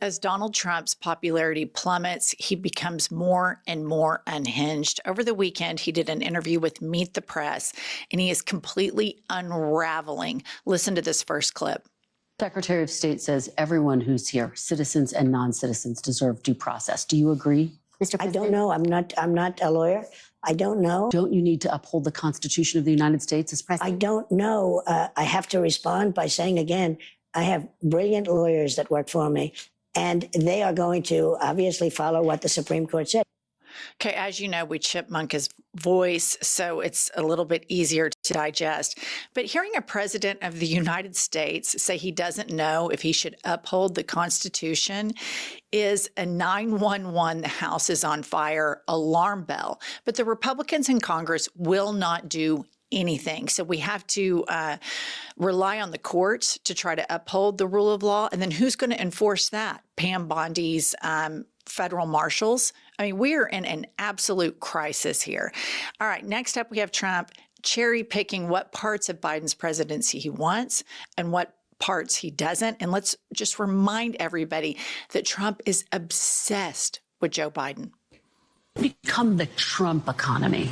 As Donald Trump's popularity plummets, he becomes more and more unhinged. Over the weekend, he did an interview with Meet the Press, and he is completely unraveling. Listen to this first clip. Secretary of State says everyone who's here, citizens and non-citizens, deserve due process. Do you agree, Mr. President? I don't know. I'm not a lawyer. I don't know. Don't you need to uphold the Constitution of the United States as president? I don't know. I have to respond by saying again, I have brilliant lawyers that work for me, and they are going to obviously follow what the Supreme Court said. Okay, as you know, we chipmunk his voice, so it's a little bit easier to digest. But hearing a president of the United States say he doesn't know if he should uphold the Constitution is a 911, the house is on fire, alarm bell. But the Republicans in Congress will not do anything. So we have to rely on the courts to try to uphold the rule of law. And then who's going to enforce that? Pam Bondi's federal marshals. I mean, we are in an absolute crisis here. All right, next up, we have Trump cherry picking what parts of Biden's presidency he wants and what parts he doesn't. And let's just remind everybody that Trump is obsessed with Joe Biden. Become the Trump economy.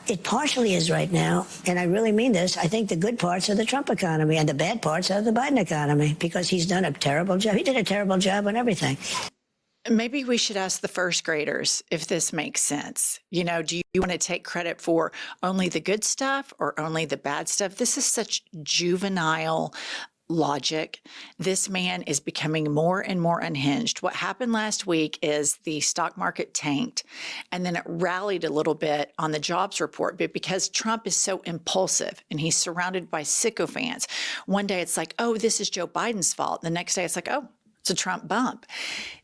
It partially is right now, and I really mean this. I think the good parts are the Trump economy, and the bad parts are the Biden economy, because he's done a terrible job. He did a terrible job on everything. Maybe we should ask the first graders if this makes sense. You know, do you want to take credit for only the good stuff or only the bad stuff? This is such juvenile logic. This man is becoming more and more unhinged. What happened last week is the stock market tanked, and then it rallied a little bit on the jobs report. But because Trump is so impulsive and he's surrounded by sycophants, one day it's like, oh, this is Joe Biden's fault. The next day it's like, oh, it's a Trump bump.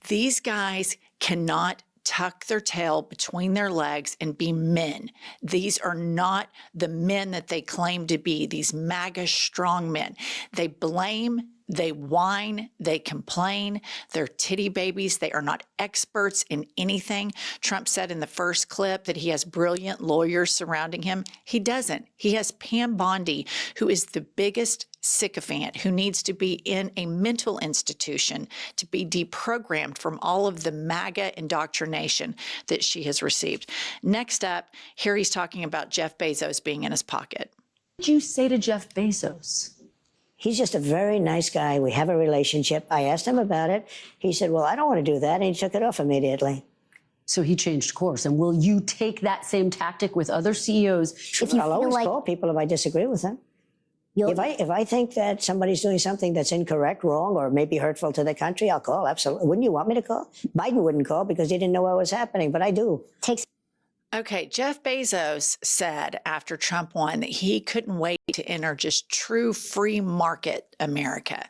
These guys cannot tuck their tail between their legs and be men. These are not the men that they claim to be, these MAGA strong men. They blame, they whine, they complain. They're titty babies. They are not experts in anything. Trump said in the first clip that he has brilliant lawyers surrounding him. He doesn't. He has Pam Bondi, who is the biggest sycophant, who needs to be in a mental institution to be deprogrammed from all of the MAGA indoctrination that she has received. Next up, here he's talking about Jeff Bezos being in his pocket. What did you say to Jeff Bezos? He's just a very nice guy. We have a relationship. I asked him about it. He said, well, I don't want to do that. And he took it off immediately. So he changed course. And will you take that same tactic with other CEOs? If you I'll always call people if I disagree with them. If I think that somebody's doing something that's incorrect, wrong, or maybe hurtful to the country, I'll call. Absolutely. Wouldn't you want me to call? Biden wouldn't call because he didn't know what was happening, but I do. Okay, Jeff Bezos said after Trump won that he couldn't wait to enter just true free market America.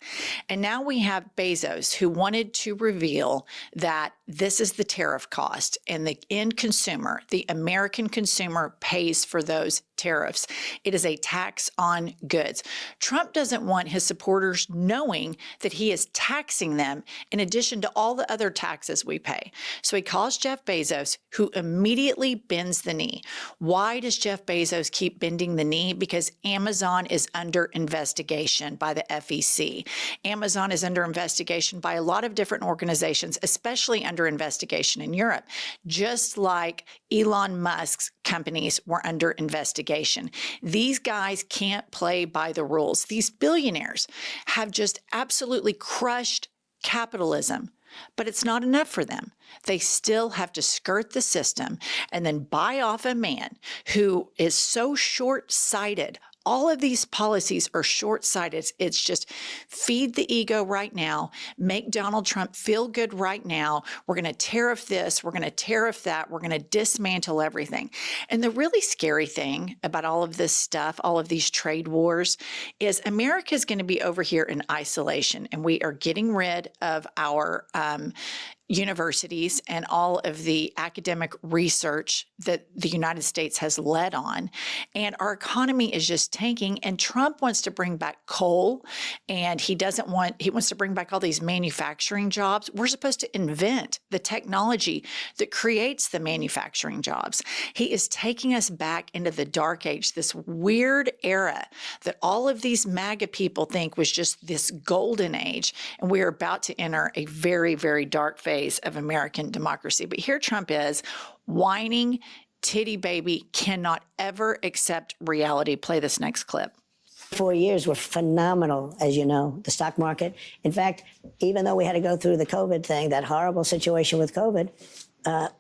And now we have Bezos, who wanted to reveal that this is the tariff cost, and the end consumer, the American consumer, pays for those tariffs. It is a tax on goods. Trump doesn't want his supporters knowing that he is taxing them in addition to all the other taxes we pay. So he calls Jeff Bezos, who immediately bends the knee. Why does Jeff Bezos keep bending the knee? Because Amazon is under investigation by the FEC. Amazon is under investigation by a lot of different organizations, especially under investigation in Europe, just like Elon Musk's companies were under investigation. These guys can't play by the rules. These billionaires have just absolutely crushed capitalism. But it's not enough for them. They still have to skirt the system and then buy off a man who is so short-sighted. All of these policies are short-sighted. It's just feed the ego right now, make Donald Trump feel good right now. We're going to tariff this. We're going to tariff that. We're going to dismantle everything. And the really scary thing about all of this stuff, all of these trade wars, is America is going to be over here in isolation, and we are getting rid of our universities and all of the academic research that the United States has led on. And our economy is just tanking. And Trump wants to bring back coal, and he wants to bring back all these manufacturing jobs. We're supposed to invent the technology that creates the manufacturing jobs. He is taking us back into the dark age, this weird era that all of these MAGA people think was just this golden age. And we are about to enter a very, very dark phase of American democracy. But here Trump is whining, titty baby, cannot ever accept reality. Play this next clip. 4 years were phenomenal, as you know, the stock market. In fact, even though we had to go through the COVID thing, that horrible situation with COVID,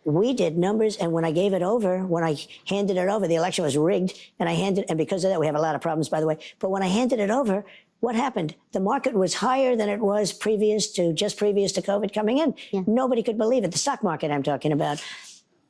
we did numbers. And when I gave it over, when I handed it over, the election was rigged, and because of that, we have a lot of problems, by the way. But when I handed it over, what happened? The market was higher than it was just previous to COVID coming in. Yeah. Nobody could believe it. The stock market I'm talking about.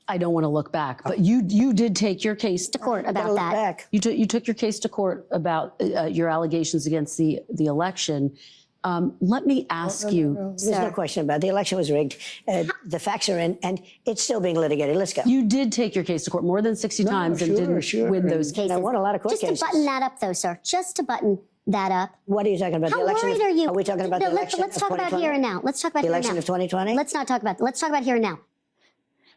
I don't want to look back, but you did take your case to court about that. Back. You took your case to court about your allegations against the election. Let me ask you. There's no question about it. The election was rigged. The facts are in, and it's still being litigated. Let's go. You did take your case to court more than 60 times and didn't win those cases. I won a lot of court cases. Just to button that up, though, sir. Just to button that up. What are you talking about? How the election worried are you? Are we talking about the election Let's talk about here and now. Let's talk about the here and election now. of 2020? Let's not talk about. Let's talk about here and now.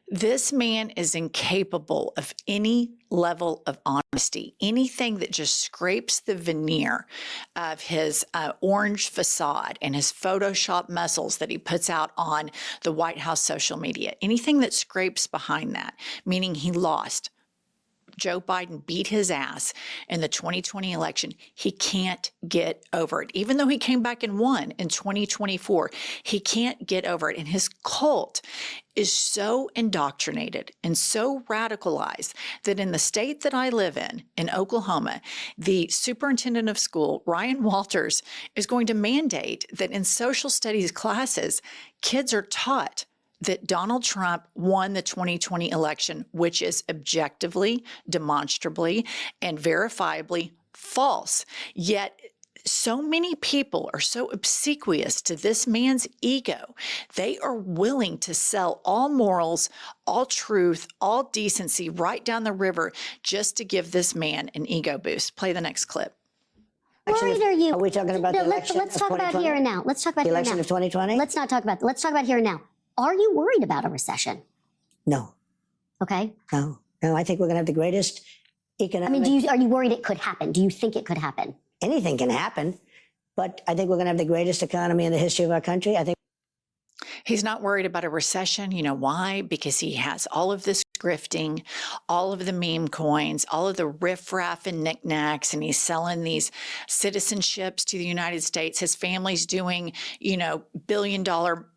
This man is incapable of any level of honesty, anything that just scrapes the veneer of his orange facade and his Photoshop muscles that he puts out on the White House social media, anything that scrapes behind that, meaning he lost. Joe Biden beat his ass in the 2020 election. He can't get over it. Even though he came back and won in 2024, he can't get over it. And his cult is so indoctrinated and so radicalized that in the state that I live in Oklahoma, the superintendent of school, Ryan Walters, is going to mandate that in social studies classes, kids are taught that Donald Trump won the 2020 election, which is objectively, demonstrably, and verifiably false. Yet so many people are so obsequious to this man's ego, they are willing to sell all morals, all truth, all decency right down the river just to give this man an ego boost. Play the next clip. Worried are you? Are we talking about the election Let's of talk about 2020? here and now. Let's talk about the here and election now. of 2020? Let's not talk about. Let's talk about here and now. Are you worried about a recession? No. Okay. No. I think we're going to have the greatest economic. I mean, are you worried it could happen? Do you think it could happen? Anything can happen, but I think we're going to have the greatest economy in the history of our country. I think. He's not worried about a recession. You know why? Because he has all of this grifting, all of the meme coins, all of the riffraff and knickknacks, and he's selling these citizenships to the United States. His family's doing, billion-dollar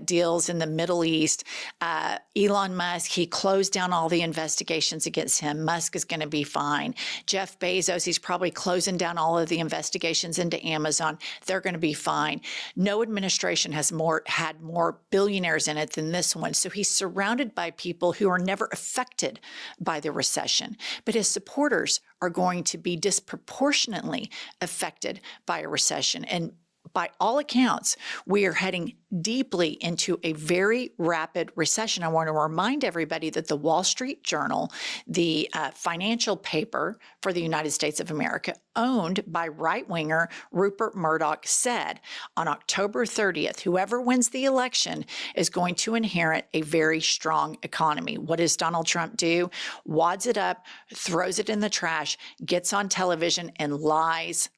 deals in the Middle East. Elon Musk, he closed down all the investigations against him. Musk is going to be fine. Jeff Bezos, he's probably closing down all of the investigations into Amazon. They're going to be fine. No administration has had more billionaires in it than this one. So he's surrounded by people who are never affected by the recession. But his supporters are going to be disproportionately affected by a recession. And by all accounts, we are heading deeply into a very rapid recession. I want to remind everybody that the Wall Street Journal, the financial paper for the United States of America, owned by right-winger Rupert Murdoch, said on October 30th, whoever wins the election is going to inherit a very strong economy. What does Donald Trump do? Wads it up, throws it in the trash, gets on television and lies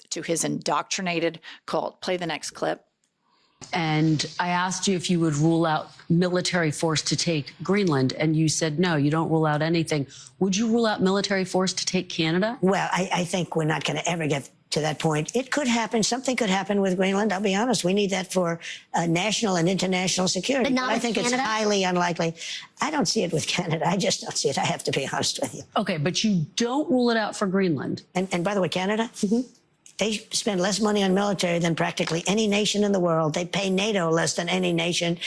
to his indoctrinated cult. Play the next clip. And I asked you if you would rule out military force to take Greenland, and you said no, you don't rule out anything. Would you rule out military force to take Canada? Well, I think we're not going to ever get to that point. It could happen. Something could happen with Greenland. I'll be honest. We need that for national and international security. But not I with think Canada? It's highly unlikely. I don't see it with Canada. I just don't see it. I have to be honest with you. Okay, but you don't rule it out for Greenland. And by the way, Canada, they spend less money on military than practically any nation in the world. They pay NATO less than any nation.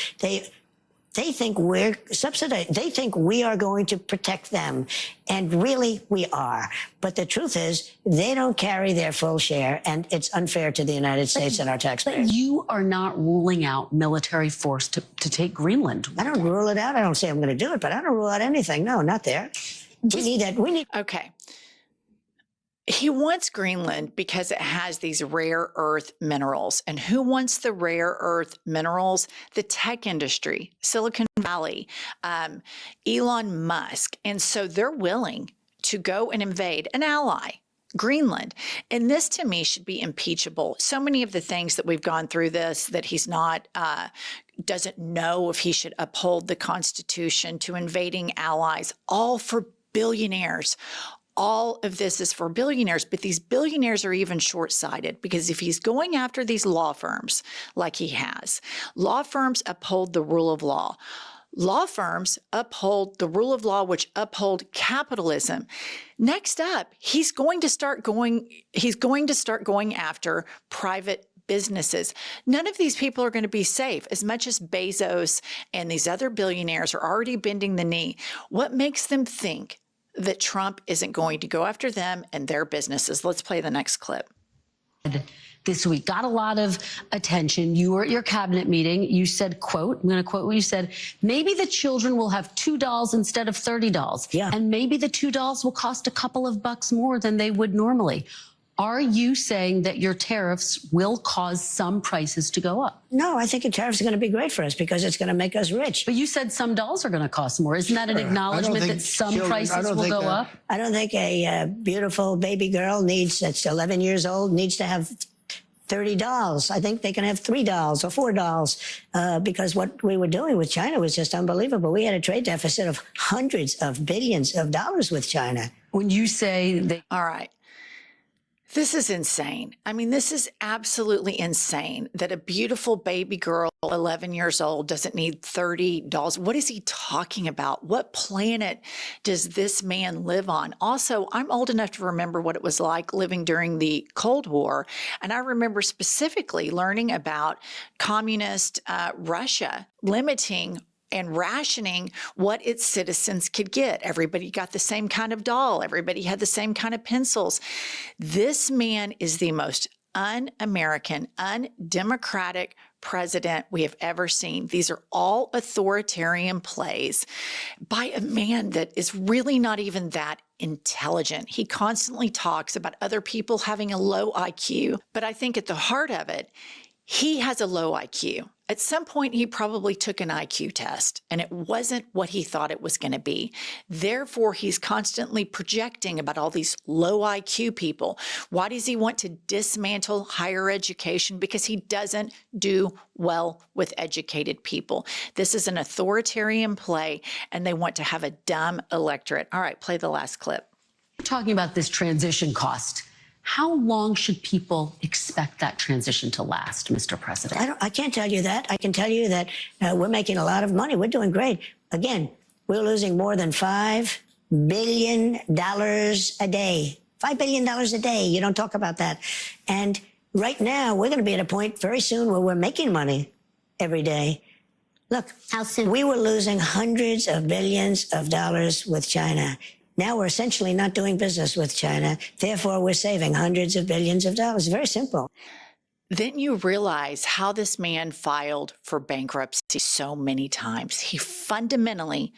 They think we're subsidized. They think we are going to protect them. And really, we are. But the truth is, they don't carry their full share, and it's unfair to the United States and our taxpayers. But you are not ruling out military force to take Greenland. I don't rule it out. I don't say I'm going to do it, but I don't rule out anything. No, not there. We need that. We need. Okay. He wants Greenland because it has these rare earth minerals. And who wants the rare earth minerals? The tech industry, Silicon Valley, Elon Musk. And so they're willing to go and invade an ally, Greenland. And this to me should be impeachable. So many of the things that we've gone through this, that he's not, doesn't know if he should uphold the Constitution, to invading allies, all for billionaires. All of this is for billionaires, but these billionaires are even short-sighted, because if he's going after these law firms like he has, law firms uphold the rule of law. Law firms uphold the rule of law, which uphold capitalism. Next up, he's going to start going after private businesses. None of these people are going to be safe. As much as Bezos and these other billionaires are already bending the knee, what makes them think that Trump isn't going to go after them and their businesses? Let's play the next clip. This week got a lot of attention. You were at your cabinet meeting. You said, quote, I'm going to quote what you said, maybe the children will have $2 instead of $30. Yeah. And maybe the $2 will cost a couple of bucks more than they would normally. Are you saying that your tariffs will cause some prices to go up? No, I think the tariffs are going to be great for us because it's going to make us rich. But you said some dolls are going to cost more. Isn't that an acknowledgement that some prices will go up? I don't think a beautiful baby girl that's 11 years old needs to have $30. I think they can have $3 or $4 because what we were doing with China was just unbelievable. We had a trade deficit of hundreds of billions of dollars with China. When you say they... All right. This is insane. I mean, this is absolutely insane that a beautiful baby girl, 11 years old, doesn't need $30. What is he talking about? What planet does this man live on? Also, I'm old enough to remember what it was like living during the Cold War. And I remember specifically learning about communist Russia limiting and rationing what its citizens could get. Everybody got the same kind of doll. Everybody had the same kind of pencils. This man is the most un-American, undemocratic president we have ever seen. These are all authoritarian plays by a man that is really not even that intelligent. He constantly talks about other people having a low IQ, but I think at the heart of it, he has a low IQ. At some point, he probably took an IQ test, and it wasn't what he thought it was going to be. Therefore, he's constantly projecting about all these low IQ people. Why does he want to dismantle higher education? Because he doesn't do well with educated people. This is an authoritarian play, and they want to have a dumb electorate. All right, play the last clip. We're talking about this transition cost. How long should people expect that transition to last, Mr. President? I can't tell you that. I can tell you that we're making a lot of money. We're doing great. Again, we're losing more than $5 billion a day. $5 billion a day. You don't talk about that. And right now, we're going to be at a point very soon where we're making money every day. Look, How soon? we were losing hundreds of billions of dollars with China. Now we're essentially not doing business with China. Therefore, we're saving hundreds of billions of dollars. Very simple. Then you realize how this man filed for bankruptcy so many times. He fundamentally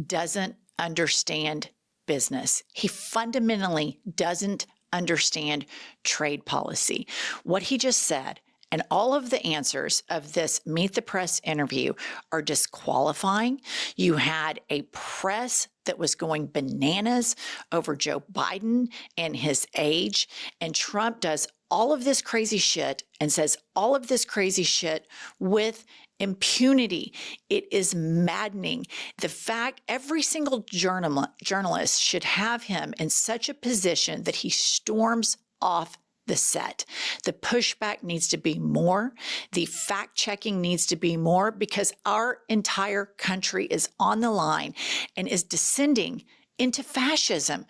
doesn't understand business. He fundamentally doesn't understand trade policy. What he just said, and all of the answers of this Meet the Press interview are disqualifying. You had a press that was going bananas over Joe Biden and his age, and Trump does all of this crazy shit and says all of this crazy shit with impunity. It is maddening. The fact every single journalist should have him in such a position that he storms off the set. The pushback needs to be more. The fact checking needs to be more, because our entire country is on the line and is descending into fascism,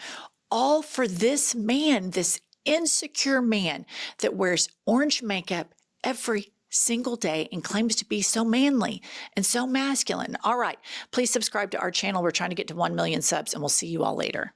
all for this man, this insecure man that wears orange makeup every single day and claims to be so manly and so masculine. All right, please subscribe to our channel. We're trying to get to 1 million subs, and we'll see you all later.